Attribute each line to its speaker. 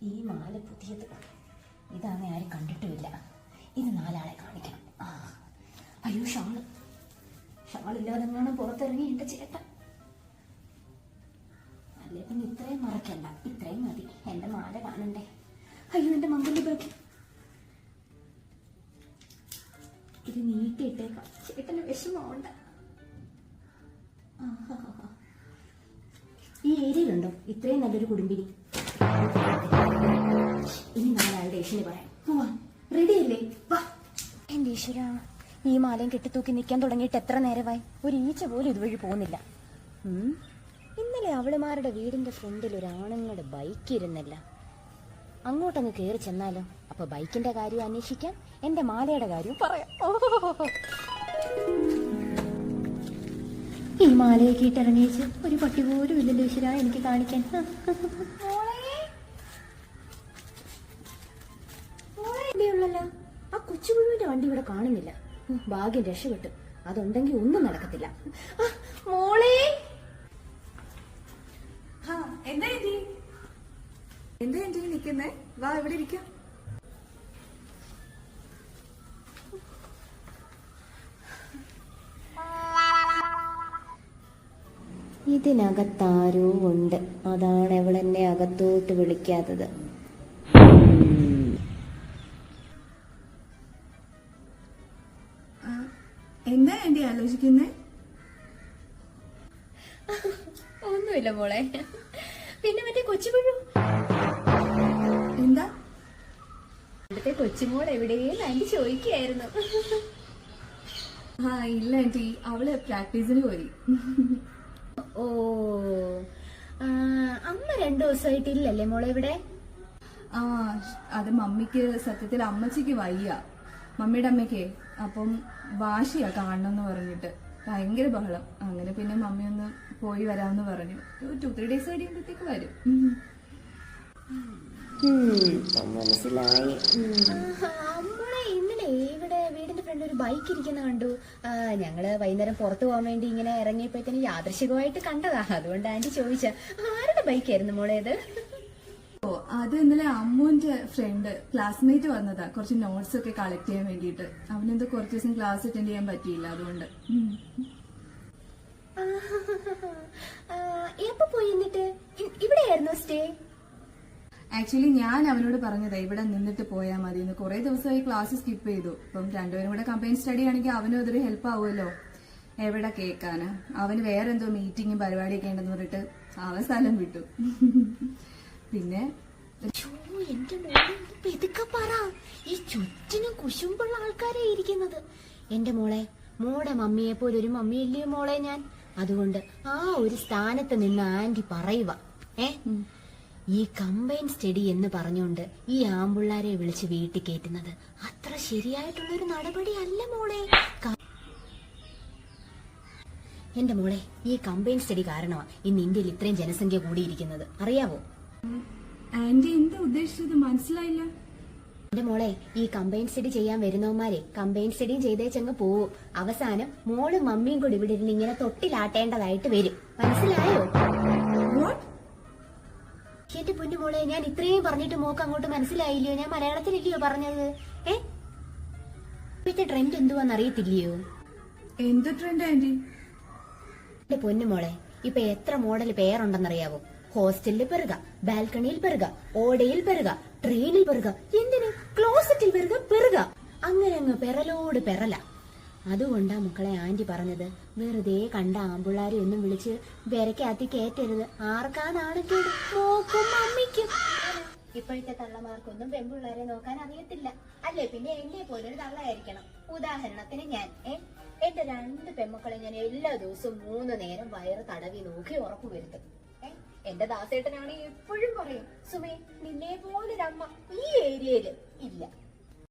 Speaker 1: ഈ മാല പുതിയത്, ഇതാണ് ആരും കണ്ടിട്ടുമില്ല. ഇത് 4 ആളെ കാണിക്കണം. അയ്യോ, ഷാളില്ലാതെ വേണം പുറത്തിറങ്ങി എന്റെ ചേട്ടൻ. അല്ലേ പിന്നെ ഇത്രയും മറക്കല്ല, ഇത്രയും മതി. എന്റെ മാല കാണണ്ടേ? അയ്യോ, എന്റെ മംഗല്യ ബാക്കി ഇത് നീട്ടിയിട്ടേക്കാം, ചേട്ടന് വിഷമമുണ്ട്. ഈ ഏരിയയിലുണ്ടോ ഇത്രയും നല്ലൊരു കുടുംബിനി? ഇനി 4 ആളുടെ ഏഷ്യന് പറയാം. പോവാ, റെഡി അല്ലേ? വാ. എന്റെ ഈശ്വര, ഈ മാലയും കെട്ടിത്തൂക്കി നിൽക്കാൻ തുടങ്ങിയിട്ട് എത്ര നേരമായി? ഒരു ഈച്ച പോലും ഇതുവഴി പോകുന്നില്ല. ഇന്നലെ അവളുമാരുടെ വീടിന്റെ ഫ്രണ്ടിൽ ഒരു ആണുങ്ങളുടെ ബൈക്ക് ഇരുന്നില്ല. അങ്ങോട്ടങ്ങ് കയറി ചെന്നാലോ? അപ്പൊ ബൈക്കിന്റെ കാര്യം അന്വേഷിക്കാം, എന്റെ മാലയുടെ കാര്യം പറയാം. ഈ മാലയൊക്കെ ഇട്ടിറങ്ങിച്ച് ഒരു പട്ടി പോലും ഇല്ലല്ലോ ഈശ്വര എനിക്ക് കാണിക്കാൻ. ഉള്ളല്ലോ, ആ കൊച്ചുപുഴുവിന്റെ വണ്ടി ഇവിടെ കാണുന്നില്ല. ഭാഗ്യം, രക്ഷപ്പെട്ടു. അതുണ്ടെങ്കിൽ ഒന്നും നടക്കത്തില്ല. മോളെ,
Speaker 2: എന്താ നിക്കുന്നേ? വാ, ഇവിടെ ഇരിക്കാം.
Speaker 1: ഇതിനകത്താരോ ഉണ്ട്, അതാണ് അവളെന്നെ അകത്തോട്ട് വിളിക്കാത്തത്.
Speaker 2: എന്താ ആന്റി ആലോചിക്കുന്നേ?
Speaker 1: ഒന്നുമില്ല മോളെ. പിന്നെ മറ്റേ കൊച്ചുപുഴു
Speaker 2: എന്താ?
Speaker 1: ഇവിടുത്തെ കൊച്ചുമോൾ എവിടെയെന്ന് ആന്റി ചോദിക്കായിരുന്നു.
Speaker 2: ഇല്ല ആന്റി, അവള് പ്രാക്ടീസിന് പോയി.
Speaker 1: ഓ, അമ്മ 2 ദിവസമായിട്ടില്ലല്ലേ മോളെ ഇവിടെ?
Speaker 2: അത് മമ്മിക്ക്, സത്യത്തിൽ അമ്മച്ചിക്ക് വയ്യ, മമ്മിയുടെ അമ്മയ്ക്ക്. അപ്പം വാശിയാ കാണണമെന്ന് പറഞ്ഞിട്ട് ഭയങ്കര ബഹളം. അങ്ങനെ പിന്നെ മമ്മി ഒന്ന് പോയി വരാമെന്ന് പറഞ്ഞു. 2-3 ഡേയ്സ് കഴിയുമ്പോഴത്തേക്ക് വരും.
Speaker 1: മനസ്സിലായി. അമ്മളെ ഇന്നലെ ഇവിടെ വീടിന്റെ ഫ്രണ്ട് ഒരു ബൈക്ക് ഇരിക്കുന്ന കണ്ടു. ഞങ്ങള് വൈകുന്നേരം പുറത്തു പോകാൻ വേണ്ടി ഇങ്ങനെ ഇറങ്ങിയപ്പോഴത്തേന് യാദൃശികമായിട്ട് കണ്ടതാ. അതുകൊണ്ട് ആന്റി ചോദിച്ച ആരുടെ ബൈക്കായിരുന്നു മോളെ അത്?
Speaker 2: അത് ഇന്നലെ അമ്മുവിന്റെ ഫ്രണ്ട് ക്ലാസ്മേറ്റ് വന്നതാ, കുറച്ച് നോട്ട്സ് ഒക്കെ കളക്ട് ചെയ്യാൻ വേണ്ടിയിട്ട്. അവനെന്തോ കുറച്ച് ദിവസം ക്ലാസ് അറ്റൻഡ് ചെയ്യാൻ പറ്റിയില്ല, അതുകൊണ്ട്.
Speaker 1: എപ്പോ പോയി? എന്നിട്ട് ഇവിടെയായിരുന്നു സ്റ്റേ?
Speaker 2: ആക്ച്വലി ഞാൻ അവനോട് പറഞ്ഞതാ ഇവിടെ നിന്നിട്ട് പോയാൽ മതി എന്ന്. കുറെ ദിവസമായി ക്ലാസ് സ്കിപ്പ് ചെയ്തു. ഇപ്പം 2 പേരും കൂടെ കമ്പൈൻ സ്റ്റഡി ആണെങ്കിൽ അവനും അതൊരു ഹെൽപ്പ് ആവുമല്ലോ. എവിടെ കേൾക്കാന്, അവന് വേറെ എന്തോ മീറ്റിങ്ങും പരിപാടിയൊക്കെ ഉണ്ടെന്ന് പറഞ്ഞിട്ട് അവൻ സ്ഥലം വിട്ടു. പിന്നെ
Speaker 1: ഈ ചുറ്റിനും കുശുമ്പുള്ള ആൾക്കാരെ ഇരിക്കുന്നത്. എന്റെ മോടെ മമ്മിയെ പോലെ ഒരു മമ്മിയല്ലയോ മോളെ ഞാൻ. അതുകൊണ്ട് ആ ഒരു സ്ഥാനത്ത് നിന്ന് ആന്റി പറയുക, ഈ കമ്പൈൻ സ്റ്റഡി എന്ന് പറഞ്ഞുകൊണ്ട് ഈ ആമ്പിള്ളാരെ വിളിച്ച് വീട്ടിൽ കയറ്റുന്നത് അത്ര ശരിയായിട്ടുള്ളൊരു നടപടി അല്ല മോളെ. എന്റെ മോളെ, ഈ കമ്പൈൻ സ്റ്റഡി കാരണമാണ് ഇന്ന് ഇന്ത്യയിൽ ഇത്രയും ജനസംഖ്യ കൂടിയിരിക്കുന്നത്, അറിയാവോ?
Speaker 2: ആന്റി എന്താ ഉദ്ദേശിച്ചത്? മനസ്സിലായില്ല.
Speaker 1: എന്റെ മോളെ, ഈ കമ്പൈൻ സ്റ്റഡി ചെയ്യാൻ വരുന്നവന്മാരെ കമ്പൈൻ സ്റ്റഡിയും ചെയ്തേച്ചങ്ങ് പോവും. അവസാനം മോളും മമ്മിയും കൂടി ഇവിടെ ഇരുന്ന് ഇങ്ങനെ തൊട്ടിലാട്ടേണ്ടതായിട്ട് വരും. മനസ്സിലായോ? എന്റെ പൊന്നു മോളെ, ഞാൻ ഇത്രയും പറഞ്ഞിട്ട് മോക്ക് അങ്ങോട്ട് മനസ്സിലായില്ലയോ? ഞാൻ മലയാളത്തിലില്ലയോ പറഞ്ഞത്? ഇപ്പോഴത്തെ ട്രെൻഡ് എന്തുവാന്ന് അറിയത്തില്ലയോ?
Speaker 2: എന്ത് ട്രെൻഡ് ആന്റി?
Speaker 1: എന്റെ പൊന്നു മോളെ, ഇപ്പൊ എത്ര മോഡൽ പേരുണ്ടെന്നറിയാവോ? ഹോസ്റ്റലിൽ പെറുക, ബാൽക്കണിയിൽ പെറുക, ഓടയിൽ പെറുക, ട്രെയിനിൽ പെറുക, എന്തിന് ക്ലോസറ്റിൽ പെറുക. അങ്ങനെ അങ്ങ് പെറലോട് പെറല. അതുകൊണ്ടാ മക്കളെ ആന്റി പറഞ്ഞത്, വെറുതെ കണ്ട ആമ്പിള്ളാരെ ഒന്നും വിളിച്ച് വിരക്കകത്തി കയറ്റരുത്. ആർക്കാനാണെങ്കിലും നോക്കും അമ്മയ്ക്കും. ഇപ്പോഴത്തെ തള്ളമാർക്കൊന്നും പെൺപിള്ളാരെ നോക്കാൻ അറിയത്തില്ല, അല്ലേ? പിന്നെ എന്നെ പോലൊരു തള്ളയായിരിക്കണം. ഉദാഹരണത്തിന് ഞാൻ എന്റെ 2 പെൺമക്കളെ ഞാൻ എല്ലാ ദിവസവും 3 നേരം വയറ് തടവി നോക്കി ഉറപ്പുവരുത്തും. എന്റെ ദാസേട്ടനാണെങ്കിൽ എപ്പോഴും പറയും, സുമേ, നിന്നെ പോലൊരമ്മ ഈ ഏരിയയില് ഇല്ല.